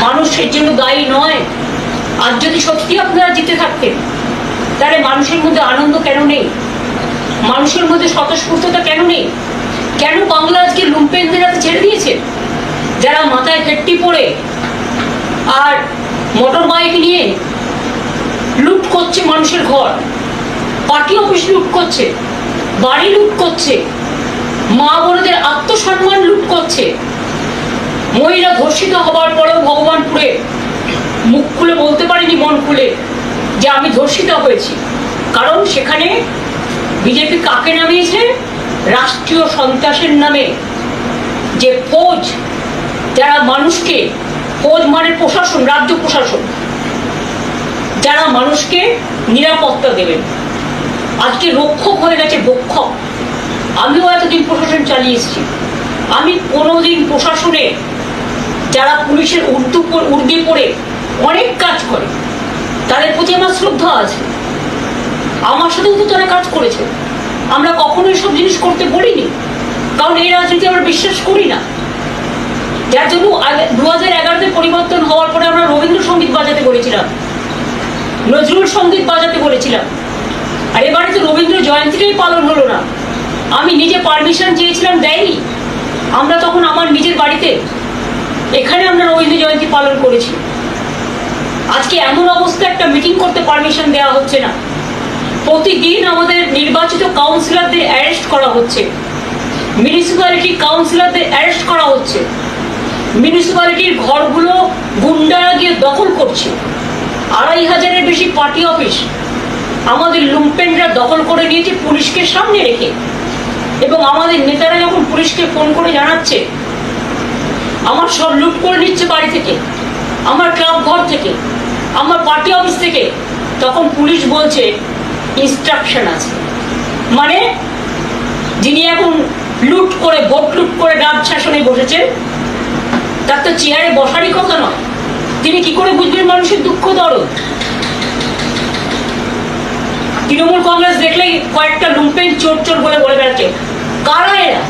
মানুষের জন্য দায়ী নয়। আর যদি সত্যি আপনারা জিতে থাকতেন, তাহলে মানুষের মধ্যে আনন্দ কেন নেই? মানুষের মধ্যে স্বতঃস্ফূর্ততা কেন নেই? কেন বাংলা আজকে লুম্পেনদের হাতে ছেড়ে দিয়েছে, যারা মাথায় ফেট্টি পরে আর মোটর বাইক নিয়ে লুট করছে মানুষের ঘর, পার্টি অফিস লুট করছে, বাড়ি লুট করছে, মা বোনদের আত্মসম্মান লুট করছে। মহিলা ধর্ষিত হবার পরেও ভগবানপুরে মুখ খুলে বলতে পারিনি, মন খুলে, যে আমি ধর্ষিত হয়েছি। কারণ সেখানে বিজেপি কাকে নামিয়েছে? রাষ্ট্রীয় সন্ত্রাসের নামে যে ফৌজ, যারা মানুষকে, ফৌজ মানে প্রশাসন, রাজ্য প্রশাসন, যারা মানুষকে নিরাপত্তা দেবেন, আজকে রক্ষক হয়ে গেছে ভক্ষক। আমিও এতদিন প্রশাসন চালিয়ে এসেছি, আমি কোনোদিন প্রশাসনে যারা পুলিশের উর্দি পরে অনেক কাজ করে, তাদের প্রতি আমার শ্রদ্ধা আছে। আমার সাথেও তো তারা কাজ করেছে, আমরা কখনোই সব জিনিস করতে বলিনি, কারণ এই রাজনীতি আমরা বিশ্বাস করি না। যার জন্য 2011-তে পরিবর্তন হওয়ার পরে আমরা রবীন্দ্রসঙ্গীত বাজাতে বলেছিলাম, নজরুল সঙ্গীত বাজাতে বলেছিলাম, আর এবারে তো রবীন্দ্র জয়ন্তীটাই পালন হলো না। আমি নিজে পারমিশন চেয়েছিলাম, দেয়নি। আমরা তখন আমার নিজের বাড়িতে এখানে আমরা রবীন্দ্র জয়ন্তী পালন করেছি। আজকে এমন অবস্থা, একটা মিটিং করতে পারমিশন দেওয়া হচ্ছে না। প্রতিদিন আমাদের নির্বাচিত কাউন্সিলরদের অ্যারেস্ট করা হচ্ছে, মিউনিসিপ্যালিটি কাউন্সিলরদের অ্যারেস্ট করা হচ্ছে, মিউনিসিপ্যালিটির ঘরগুলো গুন্ডারা গিয়ে দখল করছে। 2500-এর বেশি পার্টি অফিস আমাদের লুম্পেনরা দখল করে নিয়েছে পুলিশকে সামনে রেখে। এবং আমাদের নেতারা যখন পুলিশকে ফোন করে জানাচ্ছে আমার সব লুট করে নিচ্ছে বাড়ি থেকে, আমার ক্লাব ঘর থেকে, আমার পার্টি অফিস থেকে, তখন পুলিশ বলছে ইনস্ট্রাকশন আছে। মানে যিনি এখন লুট করে, ভোট লুট করে রাজ শাসনে বসেছেন, তার তো চেয়ারে বসারই কথা নয়। তিনি কি করে বুঝবেন মানুষের দুঃখ দরদ? তৃণমূল কংগ্রেস দেখলেই কয়েকটা লুম্পেন চোর চোর বলে বলে বেড়াচ্ছে। কারা এরা?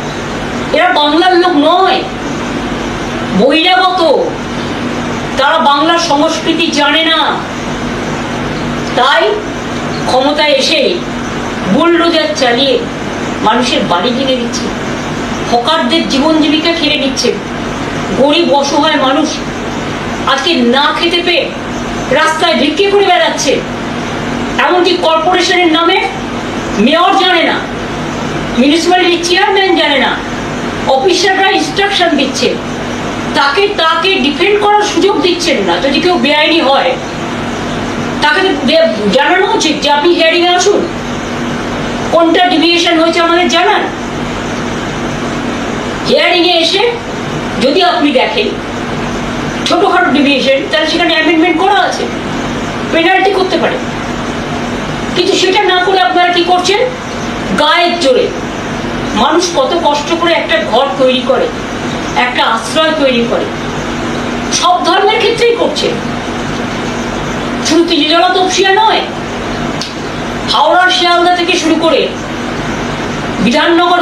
এরা বাংলার লোক নয়, বহিরাগত। তারা বাংলার সংস্কৃতি জানে না, তাই ক্ষমতায় এসে বুলডোজার চালিয়ে মানুষের বাড়ি ভেঙে দিচ্ছে, হকারদের জীবন জীবিকা কেড়ে নিচ্ছে। গরিব অসহায় মানুষ আজকে না খেতে পেয়ে রাস্তায় ভিক্ষে করে বেড়াচ্ছে। এমনকি কর্পোরেশনের নামে মেয়র জানে না, মিউনিসিপ্যালিটির চেয়ারম্যান জানে না, অফিসাররা ইনস্ট্রাকশন দিচ্ছে, তাকে ডিফেন্ড করার সুযোগ দিচ্ছেন না। যদি কেউ বেআইনি হয় তাকে জানানো উচিত যে আপনি হিয়ারিং এ আসুন, কোনটা ডিভিয়েশন হয়েছে আমাদের জানান। হিয়ারিং এ এসে যদি আপনি দেখেন ছোটখাটো ডিভিয়েশন, তাহলে সেখানে অ্যামেন্ডমেন্ট করা আছে, পেনাল্টি করতে পারে। কিন্তু সেটা না করে আপনারা কি করছেন? গায়ের জোরে মানুষ কত কষ্ট করে একটা ঘর তৈরি করে, একটা আশ্রয় তৈরি করে, সব ধর্মের ক্ষেত্রেই করছে। শুধু তিলজলা তপসিয়া নয়, হাওড়ার শিয়ালদা থেকে শুরু করে বিধাননগর